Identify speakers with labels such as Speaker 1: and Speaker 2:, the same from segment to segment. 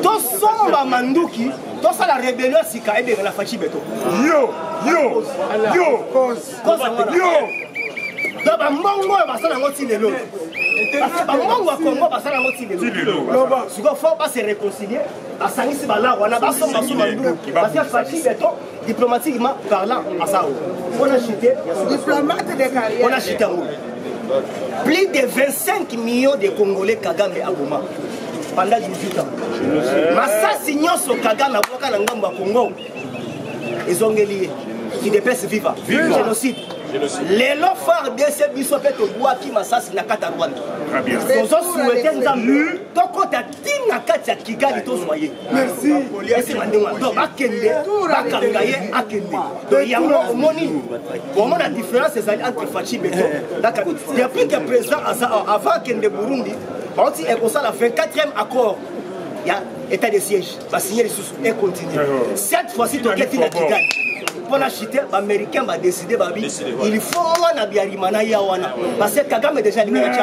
Speaker 1: Tosomba manduki, tosa la rébellion sika ebe la fachi beto. Yo. Ba mbongo basala ngoti lelo. Ba mbongo wa Congo basala ngoti lelo. Siko faut pas se réconcilier, basangisi bala wana basomba manduki. Parce que fachi beto diplomatiquement parlant à ça. On a chuté diplomate de carrière. On a chuté plus de 25 millions de Congolais Kagame à Goma. Pendant 18 ans. Masasi nyonso Kagame aboka na ngambo ya Congo. Ezongeli qui dépasse viva. Génocide. Les lots phares de ces biso peto boaki Masasi na kata Rwanda. Ozo souhaiter nzambe tokota tinga kati ya Kigali to soyez. Merci. Ese mandema to bakende bakangaye akende. To yango omoni. Comment la différence entre Fachi Beto. Depuis que président avant kende Burundi Banti est pour ça la 24e accord. Il y a état de siège. Va signer les sous et continuer. Cette fois-ci, tu as Kigali. Pour l'acheter, les Américains vont décider. Il faut un abiyarimana yawana. Parce que Kagame est déjà dit.
Speaker 2: Merci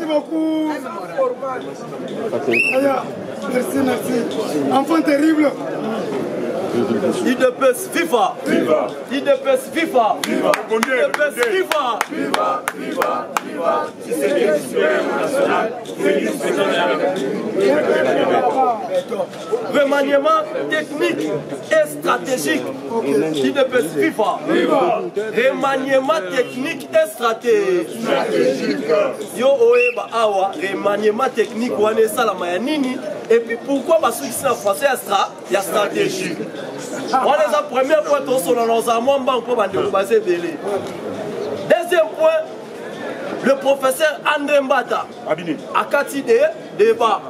Speaker 2: beaucoup. Merci. Enfant terrible.
Speaker 1: IDPS FIFA. IDPS FIFA. Remaniement technique et stratégique. IDPS FIFA. Remaniement technique et stratégique. Yo oeba awa remaniement technique wane salama ya nini. Et puis pourquoi parce que c'est en français il y a stratégie. On est la première fois que nous avons basé Belé. Deuxième point, le professeur André Mbata a kati de débat.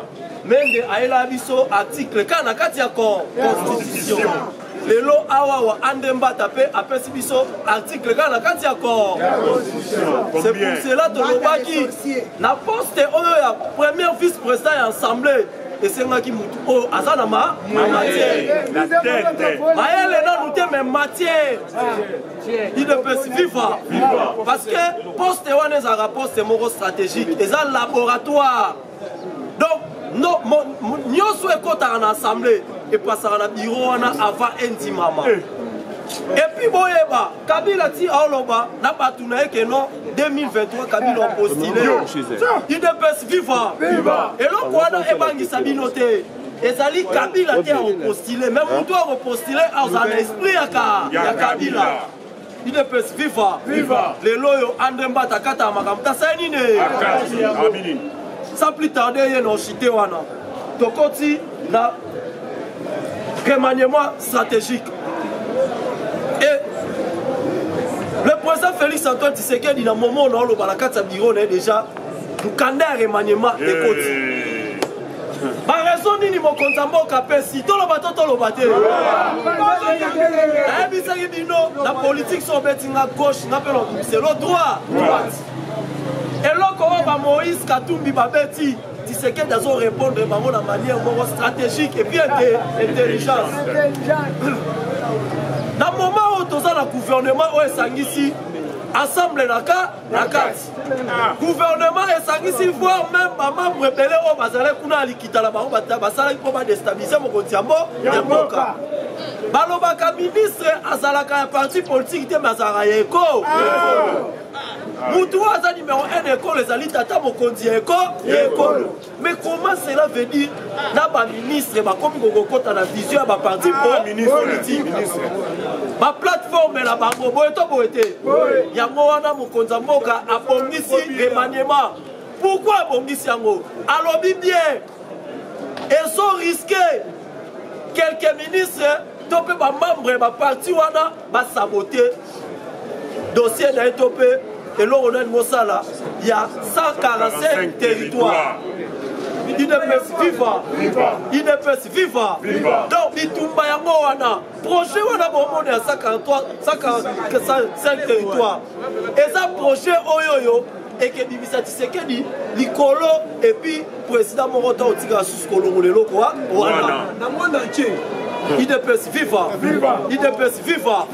Speaker 1: Même de Aïla Bisso article quand on a kati la constitution. Le lot awa André Mbata a perçu Bisso article quand on a kati la constitution. C'est pour cela que nous avons la poste est la première vice-président et assemblée. Et c'est moi qui m'a dit, oh, Azanama, matière. Maëlle n'a noté même matière. Il ne peut se vivre. Parce que poste est un poste stratégique. Et un laboratoire. Donc, nous sommes en assemblée. Et passer en bureau avant intimement. Et puis, Boyeba, Kabila ti Aoloba, n'a pas tout que non, 2023, Kabila a postulé. Il ne peut se vivre. Et là, on a ébangi Sabinoté. Et ça dit Kabila a postulé. Même on doit repostuler à l'esprit à Kabila. Il ne peut se vivre. Les loyaux, André Mbata, Kata, Makamta, Sainine. Sans plus tarder, il y a un chité. Tokoti, na remaniement stratégique. Et le président Félix Antoine Tshisekedi, dans le moment où on a le balakata bureau, déjà, nous avons un remaniement des côtes. Par raison, nous avons un compte si tout le bateau, tout le bateau. La politique, c'est la gauche, c'est le droit. Et là, comment Moïse Katumbi Babeti, Tshisekedi a répondre de manière stratégique et bien intelligente. Dans le moment où nous avons un gouvernement où ici, assemblée la carte, gouvernement est ici, voire même maman rebelle au bazar, qu'on a liquidé la barre, pour déstabiliser mon continent. Balobaka ministre Azalaka un parti politique de Mazarayeko. Moutou Aza numéro 1 école, les alliés tata Mokondi école. Mais comment cela veut dire dans le ministre, comme Gogo dans la vision de parti politique, ma plateforme est la bango, Yamoana Mokonza Moka a bongisi remaniement. Pourquoi bongisi yango? Alors bien, ils sont risqués. Quelques ministres, topé ma membre, ma parti wana, va saboter. Dossier n'a été topé. Et là, on a une mossala, il y a 145 territoires. IDPS viva. IDPS viva. Donc bitumba yango wana projet wana bomone à 55 territoires. Et ça projet oyoyo et que Bibisa Tshisekedi likolo et puis président Morota otika sous kolongolelo quoi wana na monde entier. IDPS viva. IDPS viva.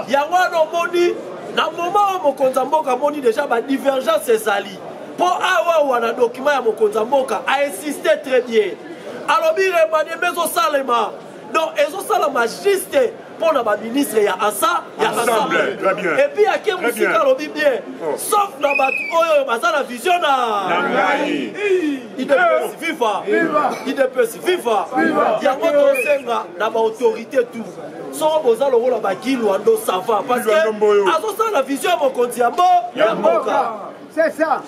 Speaker 1: Yango no moni na moment où mokonza mboka moni déjà ba divergence ezali. Pour avoir un document à Mokonza Mboka a insisté très bien. Alors, il y a des salema. Donc, ils ont salama juste pour le ministre, il y a ça, il y a ça. Et puis, il y a qui musique à l'objet bien. Sauf dans la vision. Il dépêche viva. Il dépêche viva. Il y a une autorité tout. Sans besoin de rôle à Bagil ou à nos savants. Parce que, à la vision, Mokonza Mboka.
Speaker 2: C'est ça.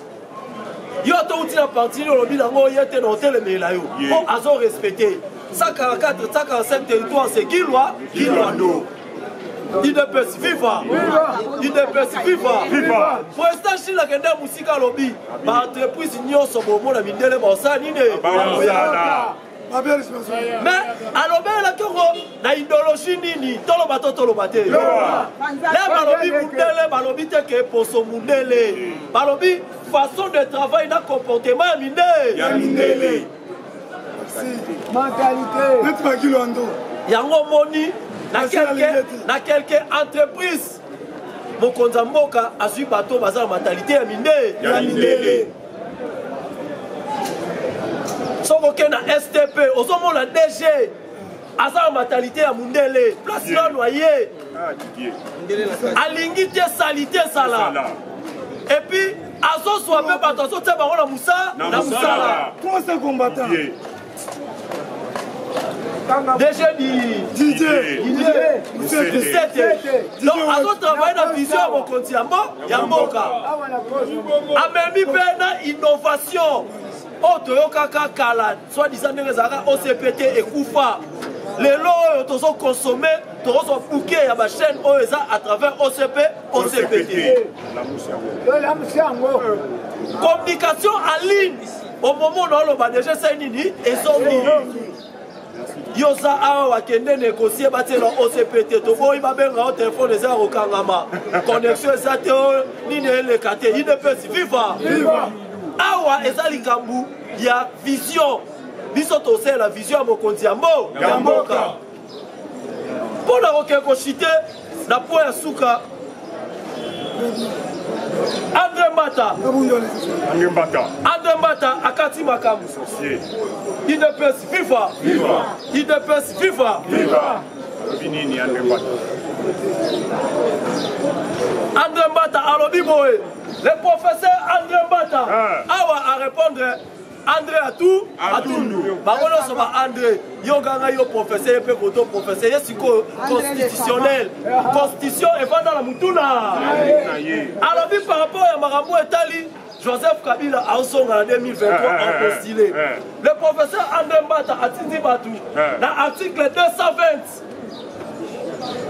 Speaker 1: Yo to uti na parti le lobby nango yete na hôtel Mela yo. Bon azo respecté. 144 145 territoires c'est Gilwa do. IDPS viva. IDPS viva. Pour l'instant Chine la kende musika lobby. Ba entreprise nyonso bomo na mindele ba sa nini. Mais alors ben la Congo na idéologie nini tolo bate. Les balobi mundele balobi te ke poso mundele. Balobi façon de travail na comportement ya mindele.
Speaker 2: Mentalité. Net Bagilondo.
Speaker 1: Yango moni na quelques entreprises. Mokonza Mboka azui bato baza mentalité ya mindele. Soko ke na STP, osomo la DG, asa mentalité ya mundele, place na noyer. Alingi te salité sala. Et puis azo soit peu bato te bango na musa, na musala.
Speaker 2: 300 combattants.
Speaker 1: DG di donc azo travailler na vision ya mokonzi ya mboka. Amemi pe na innovation. Otoyo kaka kala, soit disant que OCPT et Koufa. Les lots sont consommés, sont bouqués à ma chaîne OESA à travers OCPT. Communication en ligne. Au moment où on a déjà c'est nini et son Yosa awa kende négocier bâtir dans OCPT. To boy ba benga au téléphone les zéro kangama. Connexion zateo nini le kate. Il ne peut viva. Awa ezali kambu ya vision biso to c'est la vision ya mokonzi ya mboka pona okeko chite na po ya suka André Mbata akati makamu IDPS viva IDPS viva
Speaker 3: Vinini André Mbata
Speaker 1: André Mbata alobi boye. Le professeur André Mbata a répondre André Atundu. Barono soba André, yo ganga yo professeur pe koto professeur yesiko constitutionnel. Constitution et va dans la mutuna. Alors vi par rapport à Marambo Etali, Joseph Kabila a son en 2023 en postulé. Le professeur André Mbata a dit Batu dans l'article 220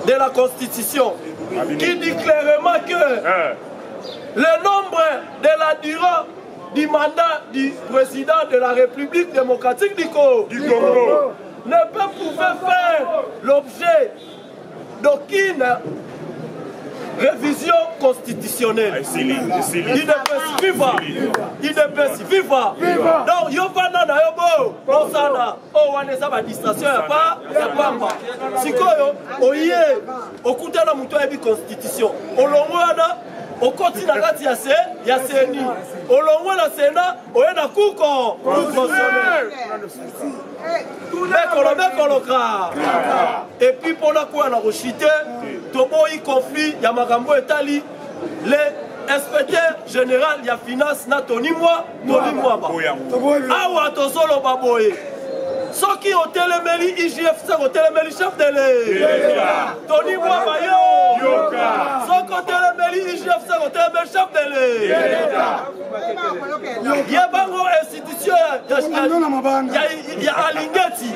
Speaker 1: de la Constitution qui dit clairement que le nombre de la durée du mandat du président de la République démocratique du Congo ne peut pouvoir faire l'objet d'aucune révision constitutionnelle. IDPS viva. Donc, yo bana na yobo, osana, o waneza ba distraction ya pamba. Sikoyo, oye, okutana muto ya bi constitution. Olongwana au quotidien il y a CENI. Au long la Sénat, il y a un coup et puis pour la quoi on a rechuté, Tobo y conflit, il y a Magambo et Tali, les inspecteurs général, il y a finance, Tony moi. Ah ouais, ton solo baboye. Ceux qui ont téléméli IGF, c'est au téléméli chef de l'État. Tony Mouabayo. Ceux qui ont téléméli IGF, c'est au téléméli chef de l'État. Il y a une institution, il y a Alingeti.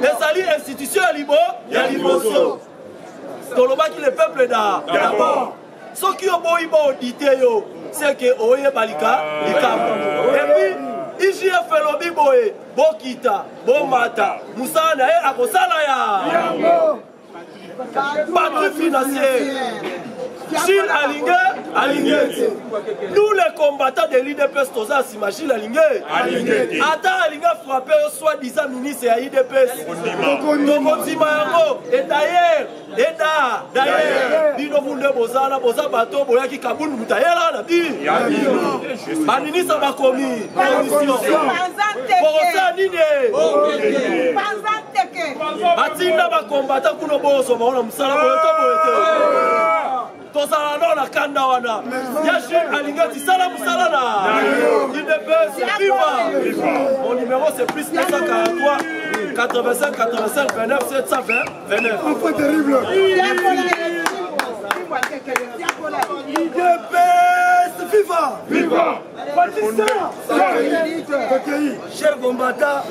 Speaker 1: Les alliés institutions, il y a Liboso. Toloma qui le peuple d'abord. Ceux qui ont audité, c'est que Oye Balika, et puis, IGF elobi boye bokita bomata musala na ye akosala ya patrie financière. Gilles Alingue, nous les combattants de l'IDPS, Gilles Alingue, attends Alingue frappé au soi-disant ministre à l'IDPS. Et d'ailleurs, Bino Bunde Bozana, Boza Bato, Boyaki Kaboul, Moutaïla, la vie. Manini ça va commis. Atina va combattre pour nos boss, on a Msala Tosala non la kanda wana. Yashi Alingati Salam Salana. IDPS viva. Mon numéro c'est plus 943 85 85 29 720 29.
Speaker 2: Enfant terrible. IDPS viva.
Speaker 3: Viva.
Speaker 1: Chers combattants,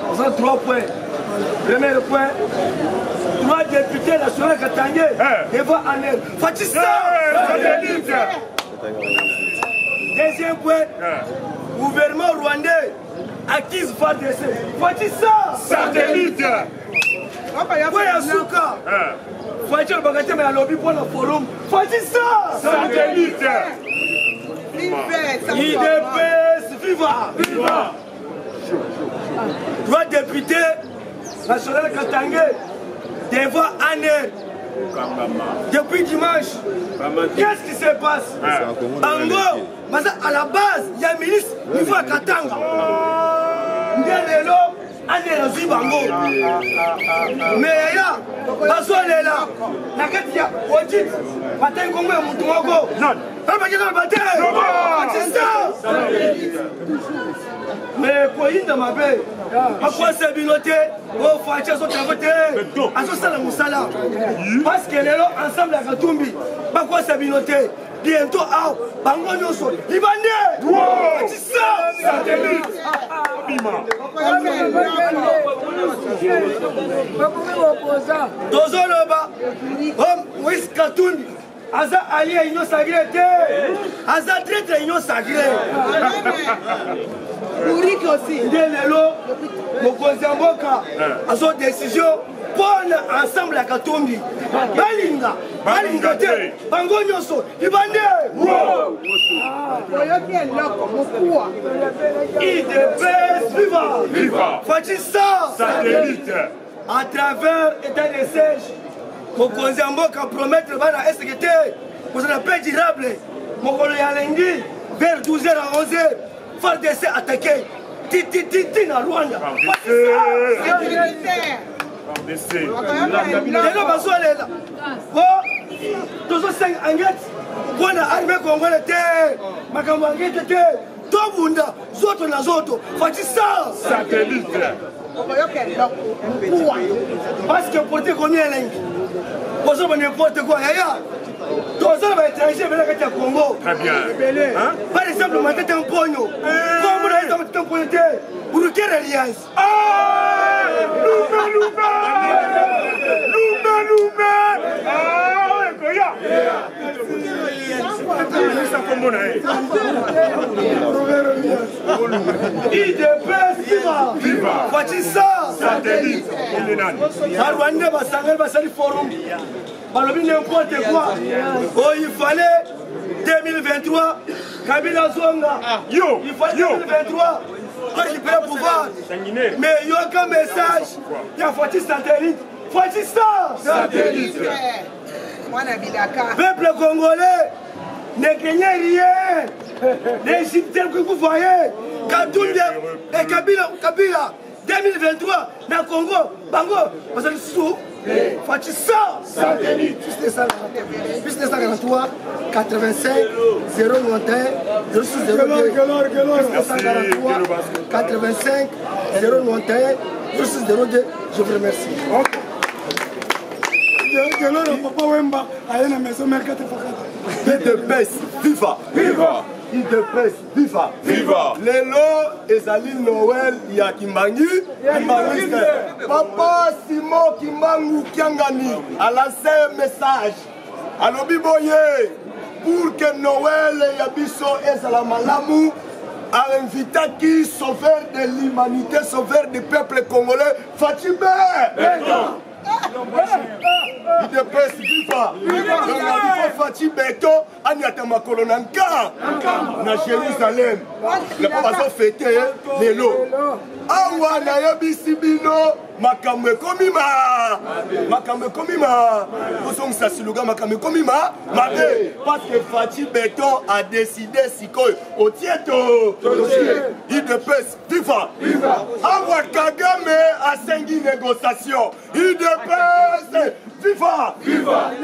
Speaker 1: on a 3 points. Premier point, 3 députés nationaux Katangé devant Anel. Fatissa! Deuxième point, gouvernement rwandais acquise FARDC. Fatissa!
Speaker 3: Satellite!
Speaker 1: Yasuka! Fatissa Bagate mais à lobby pour le forum. Fatissa!
Speaker 3: Satellite!
Speaker 1: IDPS viva!
Speaker 3: Viva!
Speaker 1: 3 députés nationaux Katangé devant Anel. Depuis dimanche, qu'est-ce qui se passe? En gros, à la base, il y a un ministre qui va à Katanga. Anel a vu Bango. Mais là, Basso est là. La quête, il y a Odit. Matin, Congo et Moutoumoko. Non. Mais quoi, il m'a fait? Pourquoi c'est binoté? Oh, Fatia, son travail. Parce que les gens ensemble à Katumbi. Pourquoi c'est binoté? Bientôt, Bango Nyoso. Il va naître! C'est ça! Satellite! Dozoloba, Moïse Katumbi. Aza allié à l'union sacrée. Aza traître à l'union sacrée. Mourique aussi. Ndelelo, Mokozamboka, à son décision, pour ensemble à Katumbi. Balinga, Balinga, Bango Nyoso, Ibane. IDPS viva.
Speaker 3: Viva.
Speaker 1: Fatissa.
Speaker 3: Satellite.
Speaker 1: À travers l'état de siège, Mokozamboka promettre la SGT pour la paix durable. Mokolo Yalengi, vers 12h à 11h. FARDC attaqué. Titi na Rwanda. Lelo bazolela. Bo tozo 5 angets. Wana armée congolaise te. Makambo angete te. Tobunda zoto na zoto. Fatissa.
Speaker 3: Satellite.
Speaker 1: Parce que porter combien lingue? Pour n'importe quoi. Tozo va étranger venir à Congo.
Speaker 3: Très bien. Hein?
Speaker 1: Par exemple, on m'a dit un pognon. Comme on a dit un pognon, pour quelle alliance?
Speaker 3: Ah! Loubé! Ah, Goya!
Speaker 1: IDPS viva!
Speaker 3: Viva!
Speaker 1: Fatissa!
Speaker 3: Satellite!
Speaker 1: Rwanda Basangal Basali Forum. Balobi n'importe quoi. Oh, il fallait 2023. Kabila Zonga.
Speaker 3: Yo!
Speaker 1: Il fallait 2023. Quand il peut pouvoir. Mais il y a aucun message. Il y a Fatissa Satellite. Fatissa!
Speaker 3: Satellite!
Speaker 1: Peuple congolais, ne craignez rien. Les Égyptiens que vous voyez, Katumbi et Kabila, 2023, dans le Congo, Bango, vous allez sous Fatissa.
Speaker 3: Satellite.
Speaker 1: Plus 943, 85, 091, 06 02. 85, 091, 06 02. Je vous remercie. IDPS viva!
Speaker 3: Viva!
Speaker 1: IDPS viva!
Speaker 3: Viva!
Speaker 1: Lelo ezali Noël ya Kimbangi. Papa Simon Kimbangu Kiangani a lancé un message. Alobi boye pour que Noël ya biso ezala malamu.
Speaker 2: a invité qui sauveur de l'humanité, sauveur du peuple congolais, Fatih Beton. Il dépêche viva. Fatih Beton, Aniata Makolo Nanka, na Jérusalem. Le papa a fêté les lots. Awa na yebisi bino makambe komima kosong sasiluga makambe komima mabe parce que Fatih Beton a décidé sikoy otieto il dépêche viva Awa Kagame a sengi négociation il dépêche viva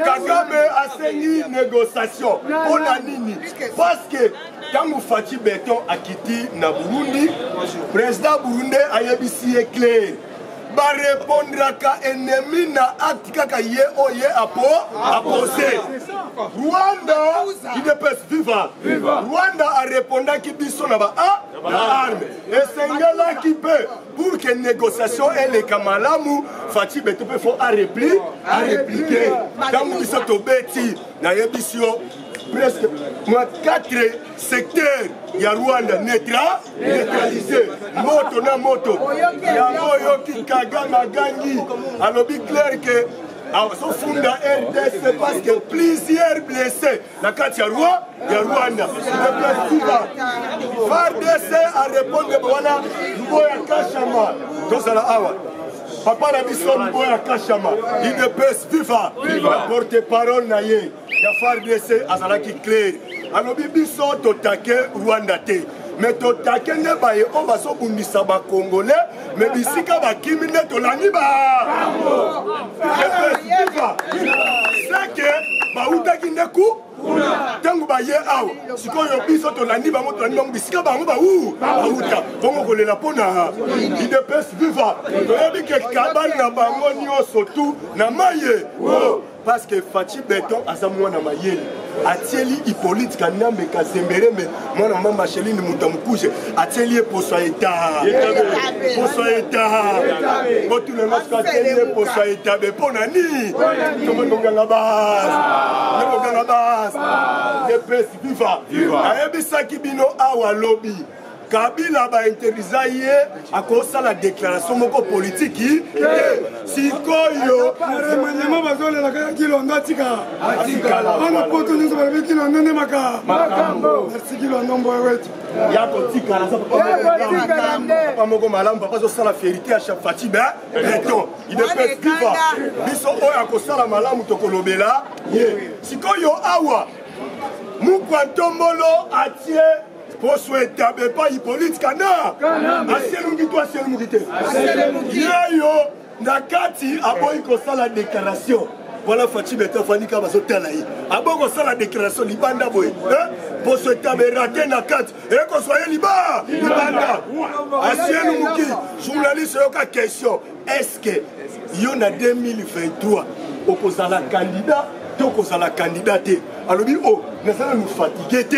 Speaker 2: Kagame a sengi négociation on a nini parce que quand Fatih Beton a quitté na Burundi président Burundi a yebisi clair ba répondra ka ennemi na acte kaka ye oye a posé Rwanda il dépêche viva Rwanda a répondu qui biso na ba arme et sengela qui peut pour que négociation et les kamalamu Fatih Beton peut faut à répliquer quand nous biso to beti na yebisio presque 4 secteurs ya Rwanda neutralisé moto na moto yango yoki Kagame gangi alobi clair que so funda RDC parce que plusieurs blessés na kati ya Rwanda FARDC a répondu wana Mboya Kashama tozala awa papa na biso Mboya Kashama il dépêche viva porte-parole na ye ya FARDC azalaki clair alobi biso totake Rwanda te mais totake nde baye o bazobundisa bakongolais mais bisika bakimi nde tolandi seke bautaki nde ku ntango baye awa sikoyo biso tolandi bango bisika bango bauta bongo kolela mpona idepes viva toyebi ke kabali na bango nyonso tu na maye parce que Fatih Beton aza mwana mayele atieli Hippolyte Kanambe Kazembere me mwana mama Macheline Mutamukuje atieli poso eta botu le masque atieli poso eta be ponani tomo nganga bas le presse viva ayebisa kibino awa lobby Kabila ba interisa ye akosa la déclaration moko politique sikoyo
Speaker 3: remanyama bazole la kaya kilondo atika ana poto nzo ba kilondo ne makambo merci kilondo mboye wetu
Speaker 2: ya kotika na papa moko malamu papa zo sala fierté à chaque Fatih Beton il dépêche viva biso oyo akosala malamu tokolobela sikoyo awa mukwantombolo atie pour souhaiter pas Hippolyte Kana asielungite yeyo nakati aboyi kosala déclaration voilà Fatih Beton fanika bazotala ye aboyi kosala déclaration libanda boye pour souhaiter raté nakati et ko soye libanda asielungi journaliste yoka question est-ce que yo na 2023 okozala candidat tokozala candidat te alobi oh nasala nous fatigué te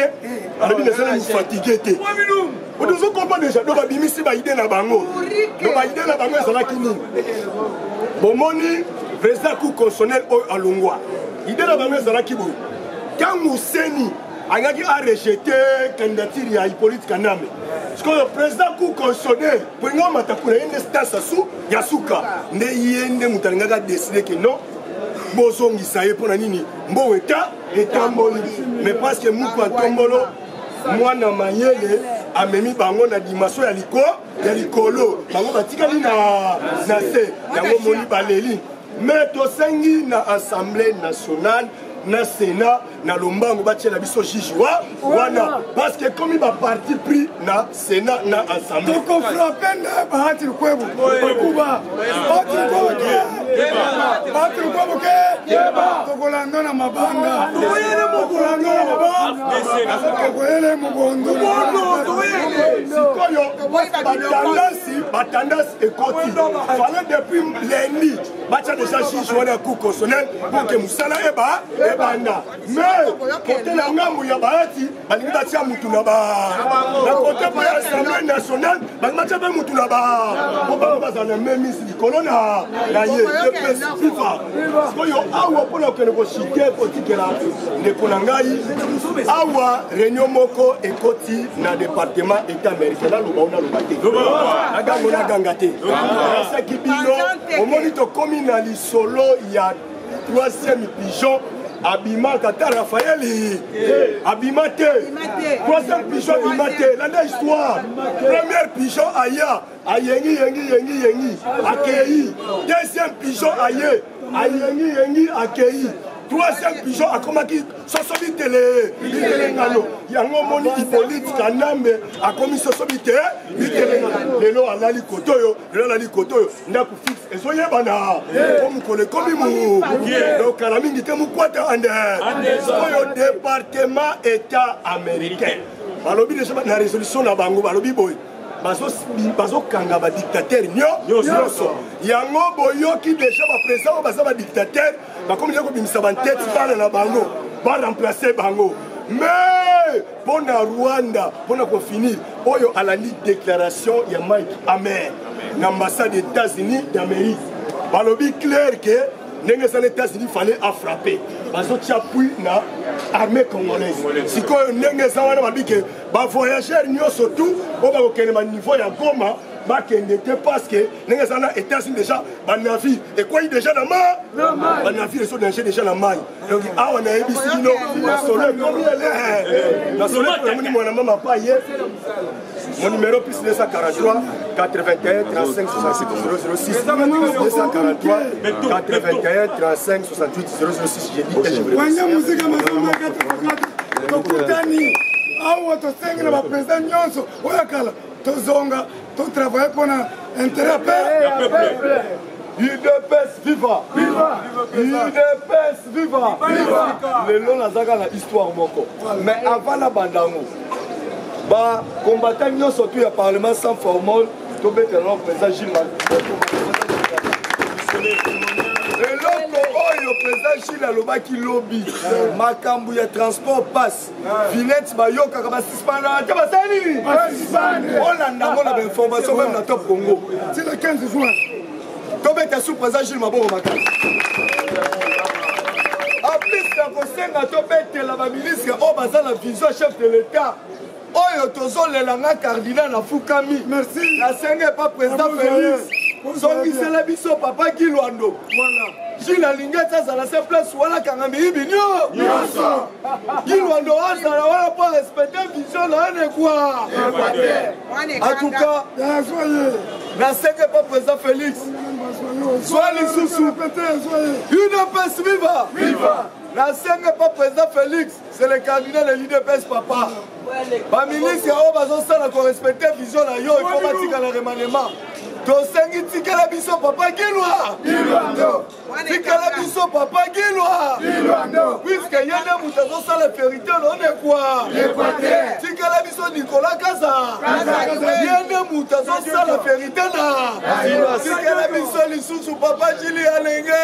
Speaker 2: alobi nasala nous fatigué te ozo comprendre déjà donc babimisi ba idée na bango donc ba idée na bango ezalaki nini bomoni président coup constitutionnel oyo alongwa idée na bango ezalaki boye quand Museni angaki a rejeté candidature ya Hippolyte Kanambe parce que le président coup constitutionnel pour nga matakula yende stance asu yasuka nde yende mutalingaka décider que non bozongisa ye mpona nini mbo etamboli mais parce que mukwantombolo mwana mayele amemi bango na dimension ya likolo bango batikali na se yango moni baleli mais tosengi na assemblée nationale na Sénat na lombango batiela biso juge wana parce que comme il va parti pris na Sénat na assemblée
Speaker 3: toko frappé na bahati kwebo kuba bahati kwebo ke toko lando na mabanga tokoyele mugondo
Speaker 2: sikoyo batandasi ekoti fallait depuis lundi bacha déjà juge wana cour constitutionnelle pour que musala ebanda mais côté la ngambo ya baati balingi batia mutu na côté pa ya Assemblée nationale balingi batia ba mutu na po bazana même ici likolo na ye DPS FIFA oyo awa pona kene ko chite kotikela ndeko na ngai awa réunion moko ekoti na département état américain na loba na loba te na ganga te saki bino omoni to komi na lisolo ya 3e pigeon abima kata Raphaël abima te 3e pigeon abima te landa histoire première pigeon aya ayengi akei 2e pigeon aye ayengi akei 3e pigeon akomaki sosobi tele ngalo yango moni Hippolyte Kanambe akomi sosobi te lelo alali kotoyo ndaku fixe ezoyebana komukole komi mu lokala mingi te mukwata ande oyo département état américain balobi déjà na résolution na bango balobi boy bazokanga badictateur nyonso yango boyoki déjà baprésident oyo baza badictateur bakomi nde kobimisa bantete bana na bango baremplace bango mais mpona Rwanda mpona kofinir oyo alandi déclaration ya Mike Hammer na ambassade des États-Unis d'Amérique balobi clair ke ndenge eza na États-Unis fallait affrapper bazotia pui na armée congolaise sikoyo ndenge eza wana babike bavoyageur nyonso tu oyo bakokende baniveau ya Goma bakende te parce que ndenge eza na États-Unis déjà banavire ekwei déjà na banavire eso danger déjà na mai donc awa nayebisi bino nasolo ekomi ele nasolo ekomoni mwana mama pa ye mon numéro plus 243 81 35 66 006 243 81 35 68 006 j'ai dit que je voulais awa tosengela baprésident nyonso oyo kala tozonga totravaille mpona intérêt ya peuple UDPS viva UDPS viva lelo nazaka na histoire moko mais avant na bandango bacombattant nyonso tu ya parlement sans formol tobetela président Gilles eloko oyo président Gilles alobaki lobi makambo ya transport passe vinette bayokaka basispana te basali olandango na bainformation même na top Congo c'est le 15 juin tobeta sous président Gilles maboko makasi en plus na kosenga tobetela baministre oyo baza na vision chef de l'état oyo tozolelanga cardinal afukami nasenga epa président Félix zongisela biso papa Gilwando Gilles alingi ati azala se place wana kanga miyibi nyonso Gilwando azala wana po respecte vision na ane kwa en tout cas nasenga epa président Félix soa lisusu UDPS viva nasenga epa président Félix c'est le cardinal de l'UDPS papa baministre oyo bazosala korespecte vision na yo ifo batika na remaniement tosengi tikela biso papa Gilwa tikela biso papa Gilwa puisque ye nde moto azosala vérité naone kwa tikela biso Nicolas Kaza ye nde moto azosala vérité na tikela biso lisusu papa Gili alenge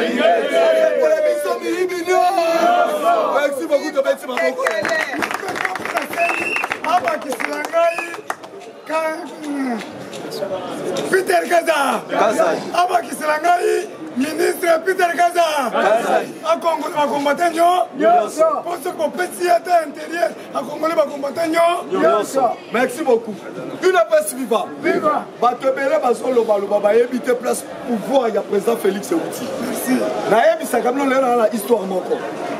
Speaker 2: tikela biso miyibi nyonso merci beaucoup tobeti maboko abakisila ngai Peter Kaza abakisila ngai ministre Peter Kaza akongoli bakombatant nyonso mposo kopesi ata intérieur akongoli bakombatant nyonso merci beaucoup UDPS viva bato ebele bazolobaloba bayebi te place pouvoir ya président Félix euti nayebisaka bino lelo na histoire moko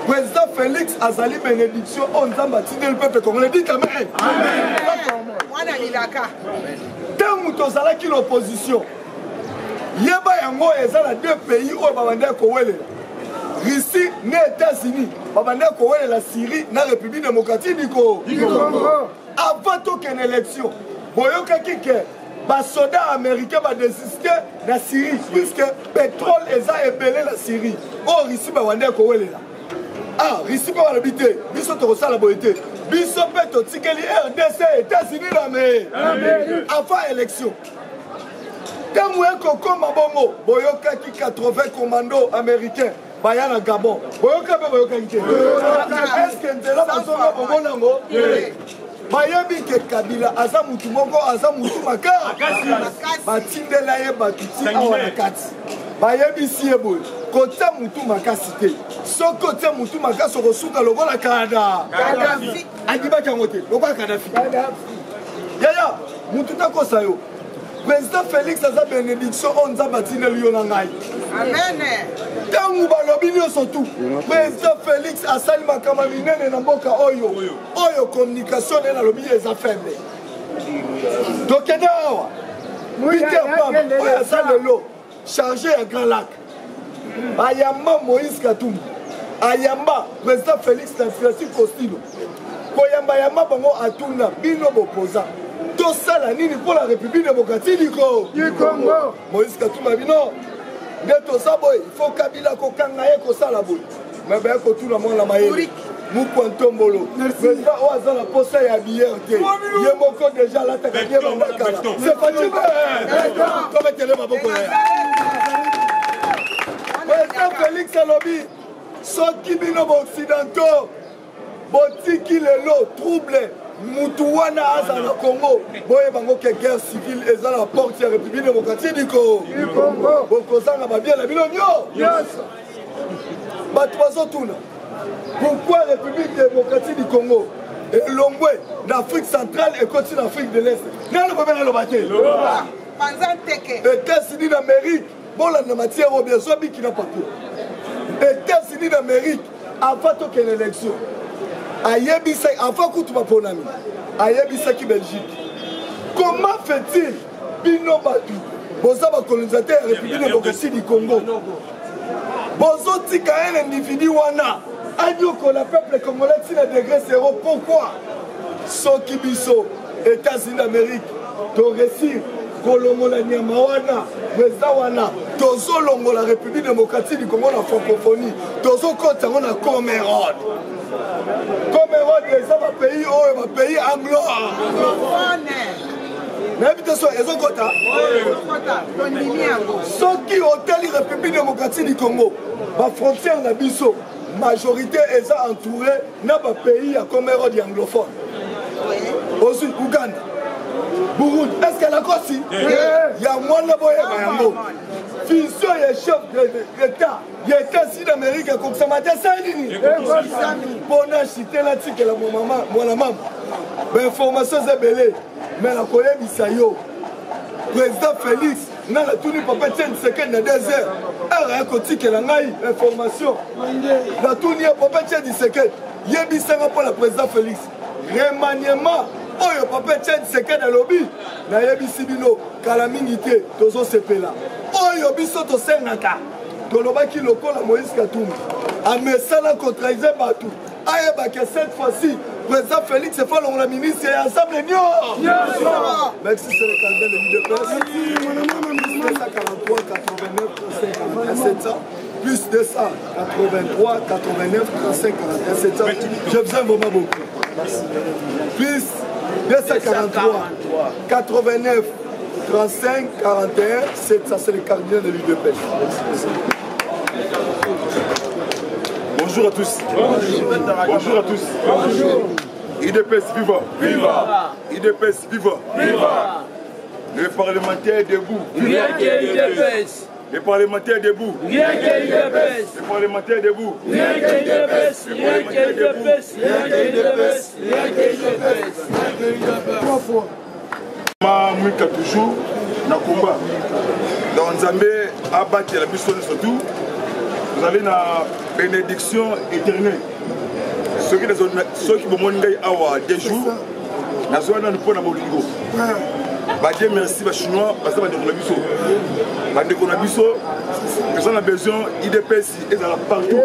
Speaker 2: président Félix azali bénédiction oyo nzambe atindeli peuple congolais dit amen ntango tozalaki l'opposition yeba yango eza na deux pays oyo babandaki kowelela Russie na États-Unis babandaki kowelela Syrie na République démocratique du Congo avant tokende élection boyokaki ke basoda américain badésiste na Syrie puisque pétrole eza ebele na Syrie oyo Russie babandaki kowelela Russie mpe balobi te biso tokosala boye te biso mpe totikeli RDC États-Unis na me avant élection ntango ekokoma bongo boyokaki 80 commando américain baya na Gabon boyoka mpe boyokaki te eske nzela bazonga bongo nango bayebi ke Kabila aza mutu moko aza mutu makasi batindela ye bato ti awa na kati bayebisi ye boye kotia mutu makasi te soki otia mutu makasi okosuka lokola Kadafi andimaki yango te lokola Kadafi yaya mutu takosa yo président Félix aza bénédiction oyo nzambe atindeli yo na ngai ntango balobi nyonso tu président Félix asali makambo minene na mboka oyo communication nde nalobi eza faible tokende awa Peter Pam oyo aza lelo chargé ya Grand Lac ayamba Moïse Katumbi ayamba président Félix Nancy Costino koyamba bango atuna bino bopoza tosala nini pour la République démocratique du Congo Moïse Katumbi bino nde toza boye il faut Kabila kokanga ye kosala boye me baye kotuna mwana mayele Mukwantombolo président oyo aza na posa ya bière te ye moko déjà alataka ye bandakala c'est fatime tobetele maboko ya président Félix alobi soki bino baoccidentaux botiki lelo trouble mutu wana aza na Congo boye bango ke guerre civile eza na porte ya République démocratique du Congo bokozanga babia na bino nyonso bato bazotuna pourquoi République démocratique du Congo elongwe d'Afrique centrale ekoti na Afrique de l'Est nalo babena lo bate États-Unis d'Amérique bolanda matière oyo besoin bikina partout États-Unis d'Amérique avant tokende élection ayebisa avant kutu baponami ayebisaki Belgique comment fait-il bino batu boza bacolonisateur ya République démocratique du Congo bozotika un individu wana adiokola peuple congolais tina degré zéro pourquoi soki biso États-Unis d'Amérique toresir kolongola nyama wana président wana tozolongola République démocratique du Congo na francophonie tozokota yango na Cameroun eza bapays oyo bapays anglophone nayebi te so ezokota soki oteli République démocratique du Congo bafrontière na biso majorité eza entouré na bapays ya Cameroun ya anglophone aussi Uganda Burundi est-ce qu'elle a kosi ya mwana boyeba yango fusion ya chef d'État ya États-Unis d'Amérique ekokisama te sali nini mpona chitela tikela mwana mama bainformation eza ebele me nakoyebisa yo président Félix nga natuni papa Etienne Tshisekedi na 2 heures ere akotikela ngai information natuni ya papa Etienne Tshisekedi yebisanga mpona président Félix remaniement oyo papa Etienne Tshisekedi alobi nayebisi bino kala mingi te tozosepela oyo biso tosengaka tolobaki lokola Moïse Katumbi amesala contraise bato ayebaki cette fois-ci président Félix efalongo la ministre ya ensemble merci c'est le candidat de l'UDPS 243 89 35 700 plus 283 89 35 700 j'ai besoin vraiment beaucoup plus 243 89 35 41 700 c'est le candidat de l'UDPS. Bonjour à tous. Bonjour à tous. Bonjour. UDPS viva. Viva. UDPS viva. Viva. Les parlementaires debout.
Speaker 1: Rien que l'UDPS.
Speaker 2: Les parlementaires debout.
Speaker 1: Rien que l'UDPS.
Speaker 2: Les parlementaires debout.
Speaker 1: Rien que l'UDPS. Rien que l'UDPS. Rien que l'UDPS. Rien que l'UDPS.
Speaker 3: 3 fois.
Speaker 2: Mwika toujours na combat. Dans Nzambe abattre la mission surtout. Vous avez la bénédiction éternelle. Ceux qui vont monter à des jours, na zone na pona bolingo. Ba Dieu merci ba chinois parce que ba ndeko na biso. Ba ndeko na biso, ils ont besoin IDPS est là partout.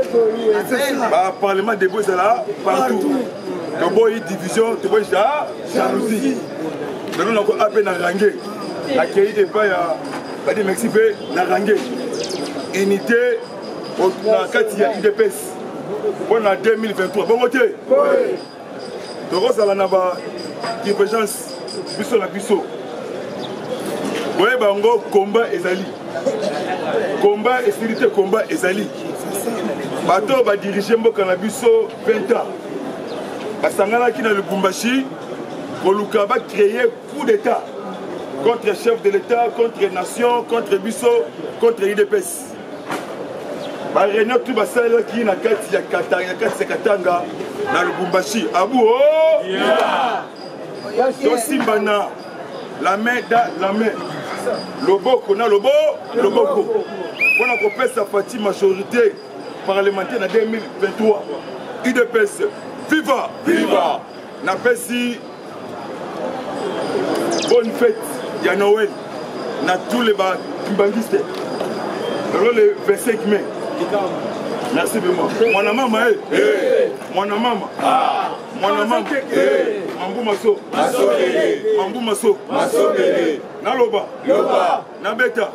Speaker 2: Ba parlement de beaux est là partout. Donc boy division, tu vois déjà jalousie. Donc on a encore appelé na rangé. Accueilli des pas ya ba de Mexique na rangé. Unité na kati ya IDPS. Pour en 2023. Bon côté. Oui. Donc ça va na ba divergence biso na biso. Oui, bango, combat ezali. Combat et sécurité, combat ezali. Bato va diriger Mboka na biso 20 ans. Basangana qui dans le Lubumbashi, Koluka va créer coup d'état contre le chef de l'État, contre les nations, contre Bisso, contre l'IDPS. Réunion tout basala qui na kati ya Katanga na Lubumbashi. Abu oh! Simbana la main dans la main. Loboko na loboko. On a coupé sa partie majorité parlementaire en 2023. IDPS, viva! Viva! N'a pas si bonne fête, il y a Noël. N'a tous les kimbangistes. Le 25 mai. Merci beaucoup. Mon maman, mon maman. Mon maman, Mambu Maso, Mambu Maso, Naloba, Nabeta,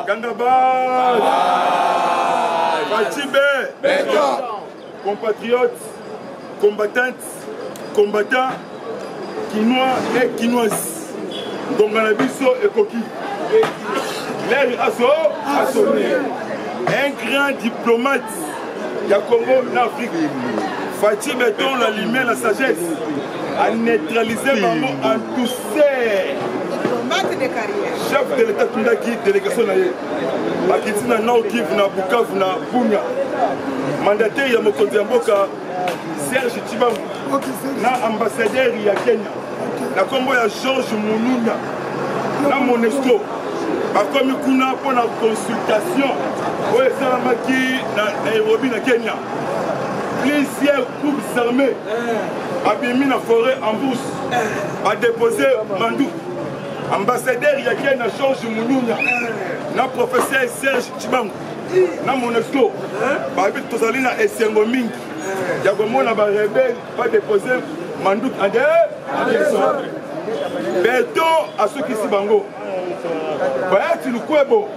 Speaker 2: Gangaba, Fatibé, compatriotes, combattantes, combattants, quinois et quinoises, Donganabiso et Koki. L'air a sonné. Un grand diplomate, il y a Congo, l'Afrique. Fatih Béton, la lumière, la sagesse, a neutralisé maman en douceur.
Speaker 4: Diplomate de carrière.
Speaker 2: Chef de l'État Tundaki, délégation naïe. Akitina Naokiv, na Bukavu, na Bunya. Mandataire ya Mokonzi Mboka, Serge Tshibambu. Na ambassadeur ya Kenya. Na Congo ya Georges Mounouna. Na Monesco. Bakomi kuna pour la consultation. Oui, Salamaki, Nairobi, na Kenya. Plusieurs groupes armés ont mis la forêt en bourse, a déposé Mandou. Ambassadeur Yaken a Georges Mounouna, na professeur Serge Tshibambu, na Monesco, Babi Tozalina et Sengo Ming. Yagomona ba rebelle pas déposé Mandou en dehors. Béton à ceux qui s'y bango. Bayati Lukwebo,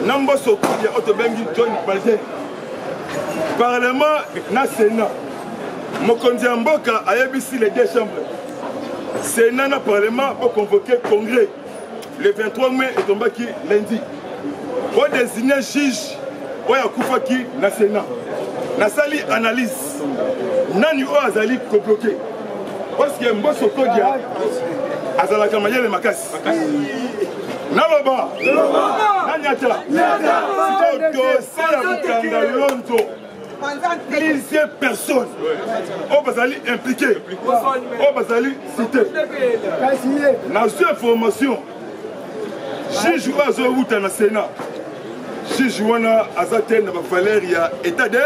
Speaker 2: Nambo Sokudia Otobengi John Balde. Parlement na Sénat. Mokonzi Mboka a yébisi les deux chambres. Sénat na Parlement pour convoquer Congrès. Le 23 mai est tombé qui lundi. Pour désigner juge, pour Yakoufaki na Sénat. Na sali analyse. Nani o azali ko bloqué. Parce que Mboso Kodia azala kamaya le makasi. Naloba. Nanyata. C'est dossier ya Mukanda Lonzo. Plusieurs personnes au Bazali impliquées, au Bazali cité. Dans cette information, j'ai joué à Zorouta dans le Sénat. J'ai joué à Zaten, à Valéria, état de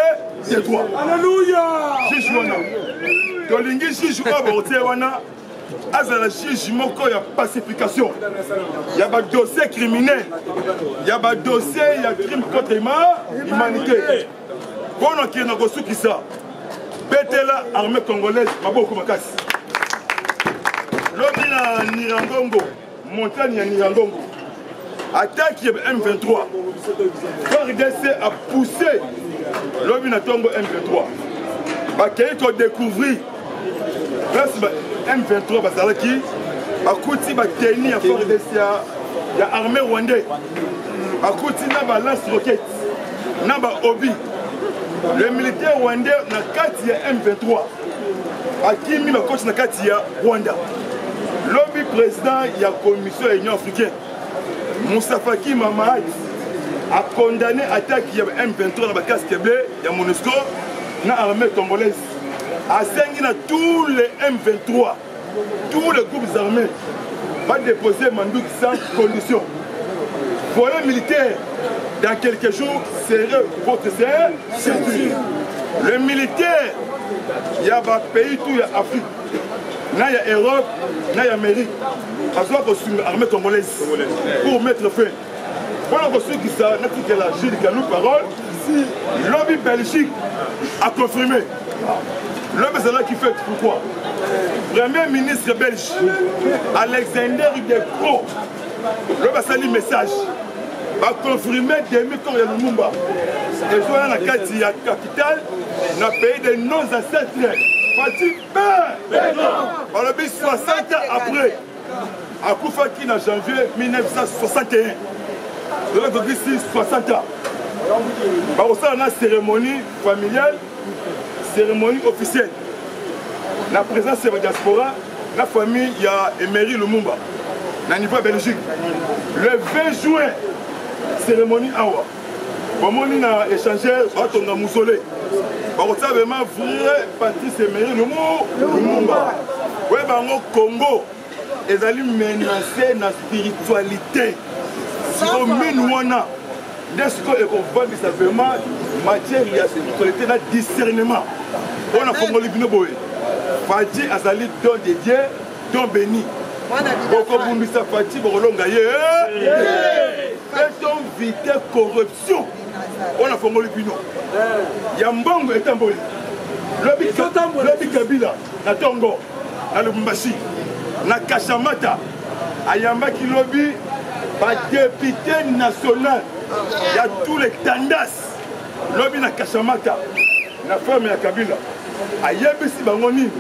Speaker 2: droit. Alléluia! J'ai joué à Tolingi, j'ai joué à Botewana, à la juge Moko, il y a pacification. Il y a un dossier criminel, il y a un dossier, il y a crime contre l'humanité. Bon, on a reçu qui ça. Betela, armée congolaise, Maboko Makasi. L'homme à Nirangongo, montagne à Nirangongo. Attaque M23. FARDC a poussé l'homme à Tongo M23. Bakay qu'on découvrit. M23 Bazalaki. Akouti Bakeni à FARDC à armée rwandais. Akouti n'a lance roquette. N'a obi. Le militaire rwandais na kati ya M23 akimi bakochi na kati ya Rwanda. Lobby président ya commission ya Union africaine Moussa Faki Mahamat a condamné l'attaque ya M23 na bakasque bleu ya MONUSCO na armée congolaise. A sengi na tous les M23, tous les groupes armés va déposer Mandouk sans condition. Volet militaire dans quelques jours serait votre ceinture. Le militaire, il y a un pays, tout il y a Afrique, il y a Europe, il y a Amérique. Parce qu'on a l'armée congolaise pour mettre fin. Voilà ce qui ça, que la Gilles qui a nous parole. Lobby Belgique a confirmé. L'homme c'est là qui fait pourquoi. Premier ministre belge, Alexander Decro, l'homme c'est un message. A confirmé demi quand il y a le Mumba. Et soit dans la capitale, dans le pays des non-ancêtres. Fatih Père, par le but 60 ans après, akufaki na janvier 1961 donc ici 60 ans bakosala na cérémonie familiale cérémonie officielle la présence de la diaspora la famille ya Emery Lumumba na niveau Belgique le 20 juin cérémonie awa bomoni na échangeur batonga mausolée bakosala vraiment vrai Patrice Emery Lumumba ouais bango Congo ezali menacé na spiritualité siko mine wana nde siko ekovandisa vraiment matière ya spiritualité na discernement on a fongoli bino boye Fati azali don de Dieu don béni bokobundisa Fati bokolonga ye eton vite corruption on a fongoli bino ya mbongo etamboli lobi Kabila na Tongo na Lubumbashi na Kashamata ayambaki lobi ba député national ya tous les tendances lobi na Kashamata na femme ya Kabila ayebisi bango nini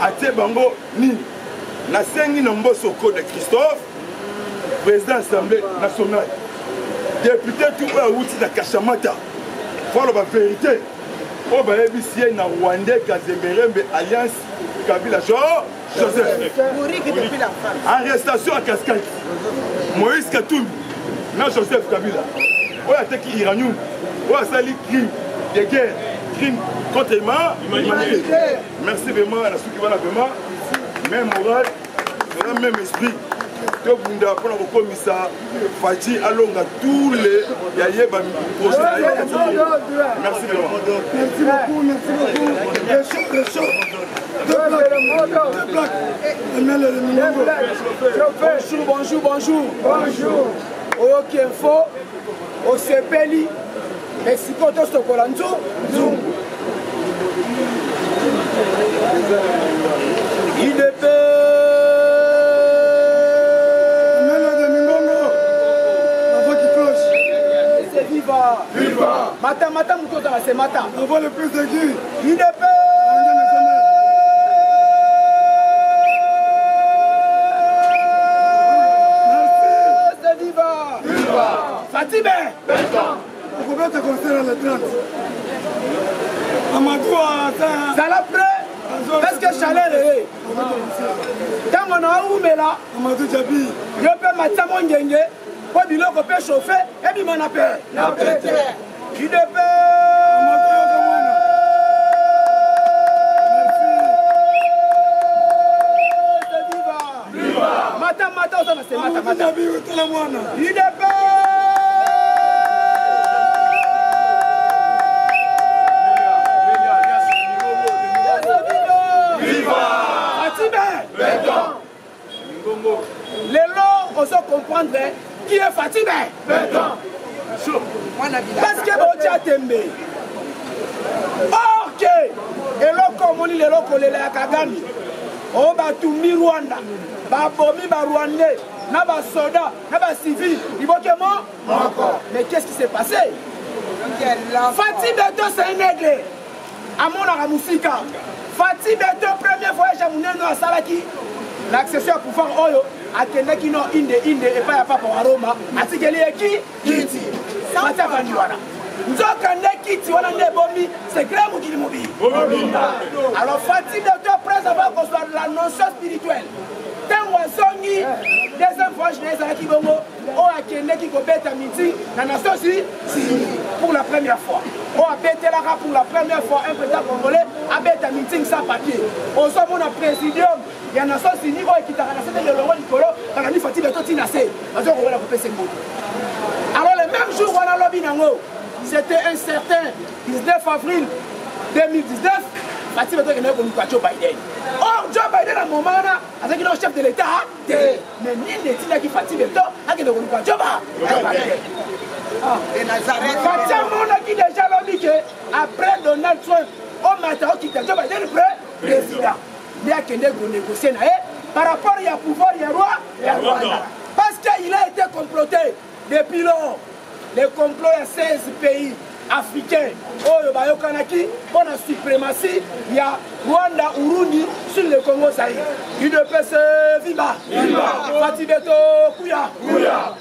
Speaker 2: atie bango nini na sengi na Mbosso de Christophe président assemblée nationale député tout oyo awuti na Kashamata folo ba vérité oyo bayebisi ye na Rwandais Kazemberembe alliance Kabila Joseph arrestation à Cascade Moïse Katumbi na Joseph Kabila oyo ateki iranium oyo asali crime de guerre crime contre l'humanité. Merci vraiment à la souki wana vraiment même morale même esprit to bunda pour la commissaire Fati alonga tous les yayeba projet. Merci vraiment.
Speaker 3: Merci beaucoup. Le show. Bonjour. Ok, info. Au CPLI. Mexico, Tostokolanzo. IDP. Viva. Mata, mouton, c'est mata.
Speaker 2: On voit le plus aigu.
Speaker 3: IDP. Fatime.
Speaker 2: On peut te conseiller le 30. Amadou
Speaker 3: ça l'a prêt. Est-ce que chaleur est quand on a ouvert là,
Speaker 2: Amadou Djabi.
Speaker 3: je peux matin mon genge. Pour dire qu'on peut chauffer et puis m'en appelle. Je peux. Mata, c'est mata. Je peux. Les lots, on doit comprendre qui est fatigué. Parce que vous êtes tembe. Ok. Et l'eau comme on dit, les lots qu'on les a Kagami. On va tout mi Rwanda. Ba bomi ba Rwandais. Na ba soda, na ba civil. Il faut que moi. Mais qu'est-ce qui s'est passé? Fatih Beto c'est un aigle. À mon aramusika. Fatih Beto première voyage à Mouneno à Salaki. L'accession à pouvoir Oyo. Akende qui non inde et pas papa à Roma. Atikeli qui kiti. Mata vandiwana. Nzokande kiti wana ne bomi c'est grave ou qui mobi. Alors Fatih Beto presse avant qu'on soit la notion spirituelle. Tengwasongi deuxième fois je n'ai qui bongo o akende qui ko beta miti na nation si pour la première fois. O a bêté la pour la première fois un président congolais a bêté meeting sans papier. On soit mon présidium, il y a nation si niveau qui t'a ramassé de l'euro Nicolo, on a mis Fatih Beto tinasé. On va la couper ces mots. Alors le même jour on a lobby nango, c'était un certain 19 avril 2019. Fatih Beto est venu pour Joe Biden. Or, Joe Biden, à un moment, avec le chef de l'État, mais ni n'est-il qui Fatih Beto, avec le groupe Joe Biden. Fatih Beto qui déjà l'a dit qu'après Donald Trump, on m'a dit que Joe Biden est président. Il y a quelqu'un qui négocie par rapport au pouvoir, il y a roi. Parce qu'il a été comploté depuis lors. Les complots à 16 pays africains. Oh, Bayokanaki, on a suprématie. Il y a Rwanda, Urundi, sur le Congo, ça y est. UDPS Viva. Fatih Beto Kouya.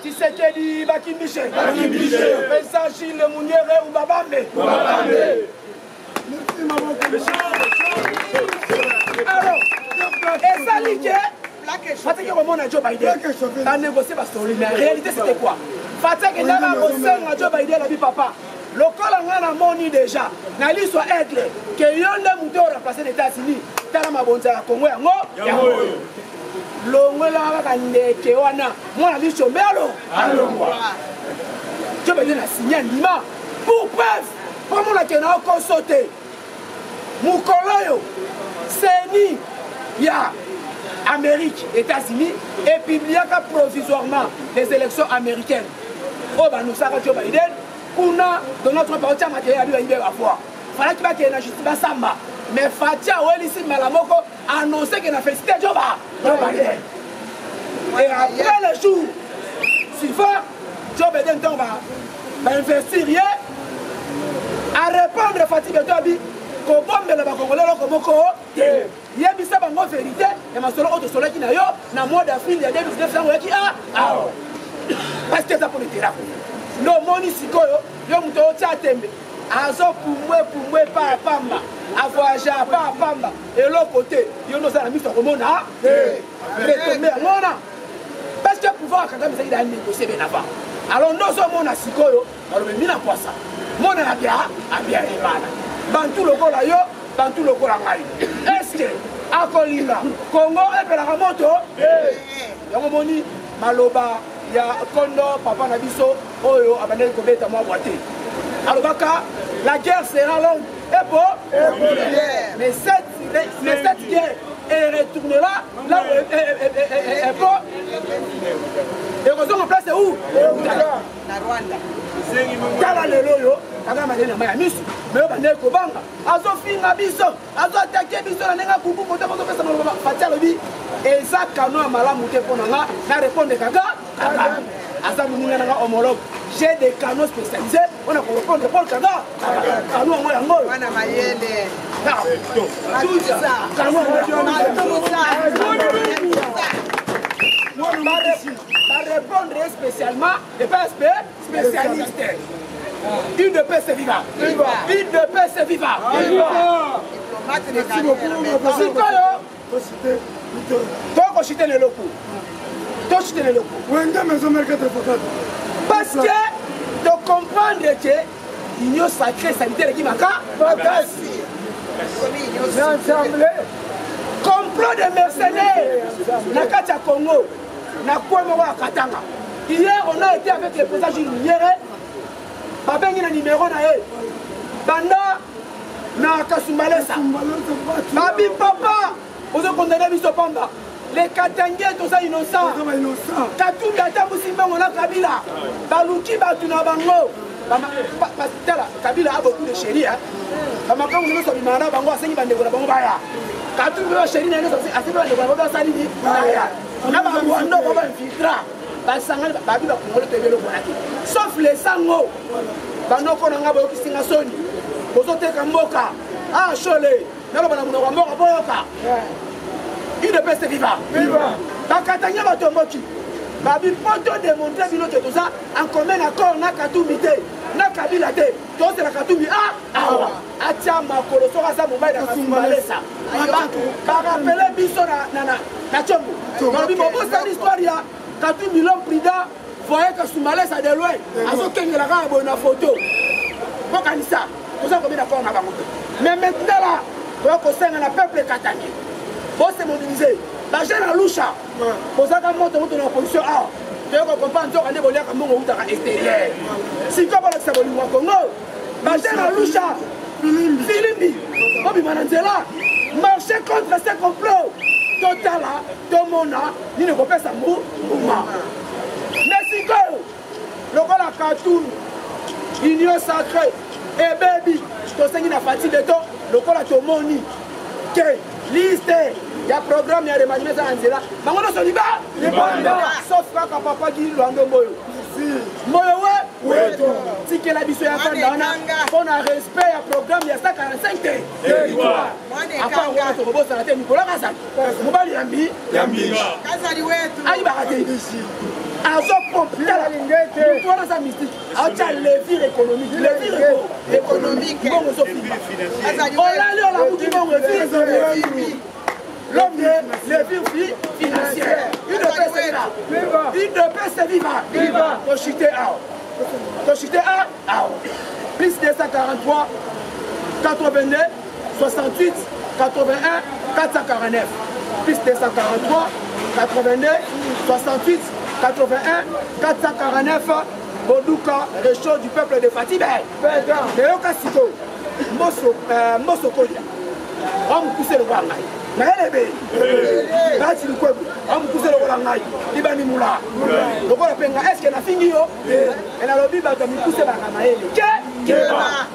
Speaker 3: Tshisekedi Bakimbiche. Vincent Gilles Mouniere ou Babambe. Alors, et ça dit que Fatih qui remonte à Joe Biden a négocié parce que la réalité c'était quoi? Fatih qui n'a pas négocié à Joe Biden a dit papa. Le colonel a moni déjà. Nali soit aigle. Que yonde mouto remplacer les États-Unis. Tala mabonza la Congo yango. Longo la va kandeke wana. Moi la licho melo. Joe Biden a signé un lima. Pour preuve. Pour moi la kena encore sauté. Moukoloyo. Seni. Ya. Amérique, États-Unis, et publié provisoirement les élections américaines. Oh, bah nous savons Joe Biden, qu'on a dans notre parti à matériel à lui à voir. Il fallait qu'il y ait une justice samba. Mais Fatia, ici, Malamoko, a annoncé qu'il a félicité Joe Biden. Et après le jour suivant, Joe Biden va investir rien à répondre à Fatih Betobi. Comment me la Congolais comme il y a bisa bango vérité et ma solo auto soleil qui na yo na mois d'avril ya 2019 qui parce que ça pour le terrain no moni sikoyo yo muto tia tembe azo pumwe pa pamba a voyager pa pamba et l'autre côté yo no ça la mise au mona retomber mona parce que pouvoir quand même ça il a négocié bien avant alors nous sommes mona sikoyo alors mais mina quoi ça mona a bien ebana bantu lokola yo bantu lokola ngai est-ce que akolinga Congo epelaka moto yango moni maloba ya kondo papa na biso oyo abandeli kobeta mwa boite alobaka la guerre sera longue mais cette guerre elle retournera là où elle peut et raison en place c'est où na Rwanda tala lelo yo kaka malena maya misu mais bande ko banga azo finga biso azo attaquer biso na nenga kuku ko to pesa maloba fatia lobi eza kano malamu te pona nga na répondre kaka asa muninga na homologue j'ai des canaux spécialisés on a pour répondre Paul Kagame canaux ngo yango wana mayele tout ça canaux va répondre spécialement des PSP spécialistes. Une de paix c'est viva. Une de paix c'est viva. Merci beaucoup. Toi, tu les locaux. Toi, tu les locaux. Parce que de comprendre que l'union sacrée sanitaire qui m'a complot de mercenaires Nakatia Congo, Nakouama Katanga. Hier, on a été avec le président Gilles Mouniere. Babengi na numéro na ye. Banda na Kasumbalesa. Babi papa, vous avez condamné biso pamba. Les Katangais tous ça innocents. Katumbi atambusi mbango na Kabila. Baluki batu na bango. Kabila a beaucoup de chéris. Bamaka nous sommes bimana bango asengi bandeko na bango baya. Katumbi ba chéri na nous asengi bandeko na bango salini. Na ba Rwanda ba infiltra. Basanga babi ba Congolais tebelo bonaki. Sauf les sango. Banoko na ngabo kisinga soni. Bozoteka mboka. Ah chole. Nalo bana munoko mboka boyoka. Il ne peut se vivre. Bakatanya batomboki. Babi poto démontrer bino que tout ça en commun accord na Katumbi te. Na Kabila te. Tout c'est la Katumbi awa. Atia makolo soka sa mobile na Kasumbalesa. Ba rappeler biso na chombo. Babi bobo sa l'histoire ya Katumbi l'homme prida voyait Kasumbalesa de loin. Azo kengela ka bona photo. Bokanisa. Tout ça comme d'accord na bango. Mais maintenant là, on concerne le peuple katangais. Faut se mobiliser. La jeune à Loucha, pour ça qu'on monte dans la position A. Tu comprends qu'on est volé comme on est extérieur. Si comme on est volé au Congo, la jeune à Loucha, Philippe, Bobby Mananzela, marcher contre ces complots. Total, Tomona, ni ne peut pas ça mouvement. Mais si comme le rôle à Katoum, Union sacrée, et baby, tu sais qu'il a fatigué de toi, le rôle à Tomoni, que liste. Il y a un programme, il y a des manifs à Anzela. Mais on a ce débat. Sauf quand papa dit Luando Moyo. Moyo, Si que la biso ya fanda on a respect ya programme ya 145 territoire. À part on a to bossa la tête Nicolas Kazali. Mobali yambi.
Speaker 4: Kazali wetu.
Speaker 3: Aïe barate ici. Azo pompe la lingete. Pour la mystique. Acha levure économique. Levure économique. Bon Sophie. Kazali. On l'a lu la boutique bon levure. L'homme de levure financière. Une de paix c'est là. Une de paix c'est viva. Toshite A. Plus 243 82 68 81 449. Plus 243 82 68 81 449. Boduka, réchaud du peuple de Fatibé. Théo Kassiko, Mosso Kodia. On me pousse le Wangai. Naelebe. Bati le Kwebu. On me pousse le Wangai. Ibani Moula. Donc on a penga. Est-ce qu'elle a fini? Elle a lobby bateau me pousse la Kamaele. Keba.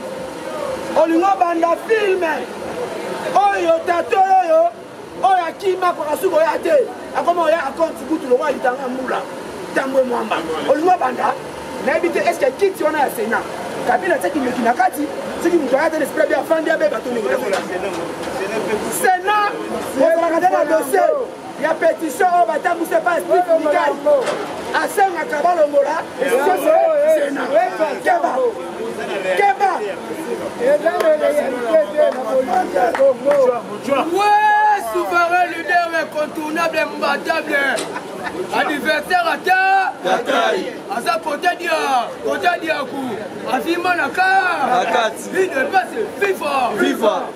Speaker 3: On lui a banda film. Oyo tato yo. Oya kima kwa suko ya te. Akoma ya account butu le roi itanga Moula. Tambwe mwamba. On lui a banda. N'habite est-ce qu'il y a qui tu en as à Sénat? Kabila c'est qui me kinakati, c'est qui me doit être l'esprit bien fandi à bébé ton Sénat, on va regarder le dossier. Il y a pétition, on va t'aboucher pas esprit syndical. À Sénat, Kabalo Mola, Sénat. Keba. Ouais, souverain, leader incontournable, imbattable. Adversaire à terre, Aza côté d'Iakou, Azima Naka, il ne passe FIFA,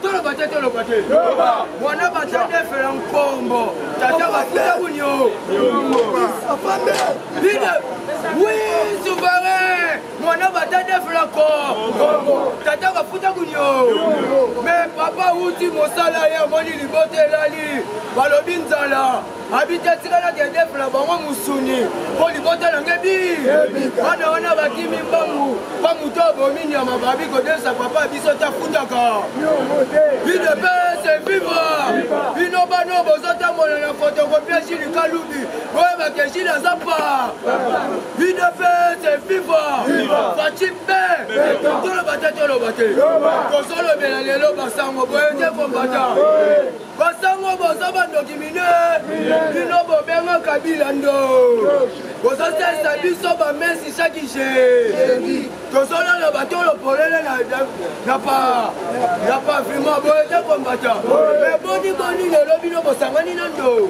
Speaker 3: tout le bâtiment, Mwana Batade fait un combo, Tata va faire Unio. Oui, souverain, Mwana Batade fait un combo, Tata va foutre Unio. Mais papa, où tu m'as salarié, Moni Libote Lali, Balobinzala. Habite tirana de defla bango musuni po libota na ngebi bana wana bakimi mbangu pa muto bomini ya mababi ko desa papa biso ta futaka bide pese viva bino bano bozota mona na photocopie chili kalubi boye bakeshi na zapa bide pese viva fachipe tolo bate kozolo bela lelo basango boye te kombata basango bozaba ndokimine Bino bobenga Kabila ndo. Bozosesa biso ba mesi chaque jour. Kozona na bato lo polele na pa vraiment boye kombata. Mais boni lelo bino bosangani nando.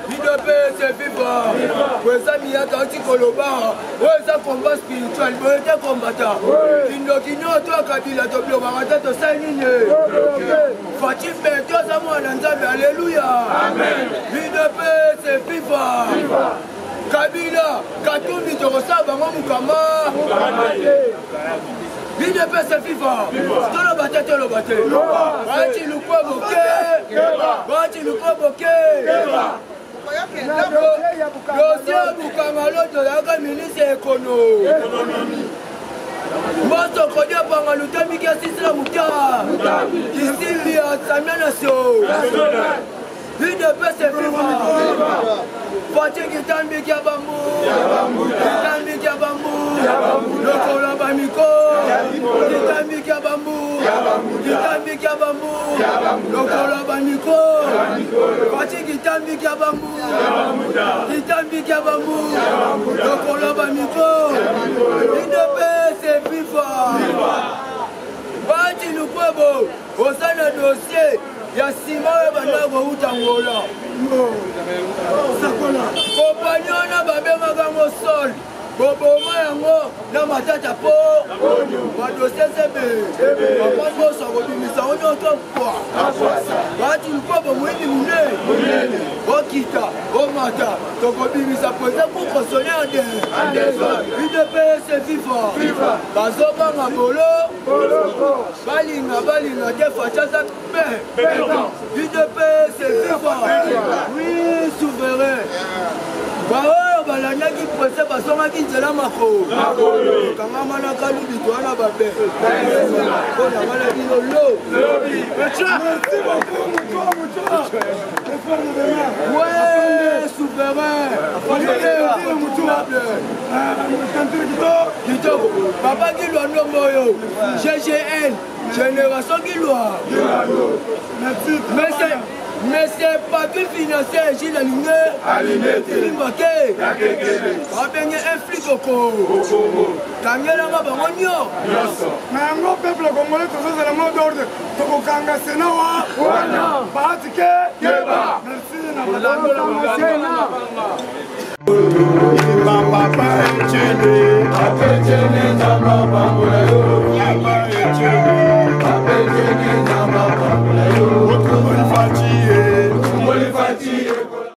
Speaker 3: Bino pe se viva. Wesa miyaka oti koloba. Wesa combat spirituel boye kombata. Bino kino to Kabila to bloka ngata to sanine. Fati pe to za mwana nzambe alléluia. Amen. Bino pe se viva. Kabila, Katumbi, Torosaba, Mamukama. Bide pe se FIFA. Tolo bate. Bati lukwa boke. Dossier Bukama loto yaka ministre économie. Moto kodia panga lutami kia sisra muta. Kisili ya Samia Nation. Bide pe se FIFA. Fati kitambi kia bambu. Lokola bamiko. Kitambi kia bambu. Lokola bamiko. Fati kitambi kia bambu. Lokola bamiko. Bide se FIFA. Fati lukwebo. Osana dossier. Ya sima banako utangola. Compagnon na babenga kango sol. Boboma yango na matata po. Badossier sebe. Mamango sakobimisa onyo tokwa. Bati lukwebo mwini mune. Okita, omata. Tokobimisa pweza kukosone ande. Bide pe se FIFA. Bazobanga bolo. Balinga defa chaza pe. Bide pe se FIFA. Oui, souverain. Baoyo balanyaki presse basongaki nzela makolo kangama na kalubi towana babe mpona ngana bino lo ouais souverain. Papa Guiloa Moyo, GGN, Génération Guiloa. Mais c'est pas tout financier, j'ai aligné, Tilimbake, un flic au corps. Kangela Mabangonio.
Speaker 2: Mais un gros peuple congolais, tout ça c'est le mot d'ordre. Tokokanga Senawa, Batike, merci.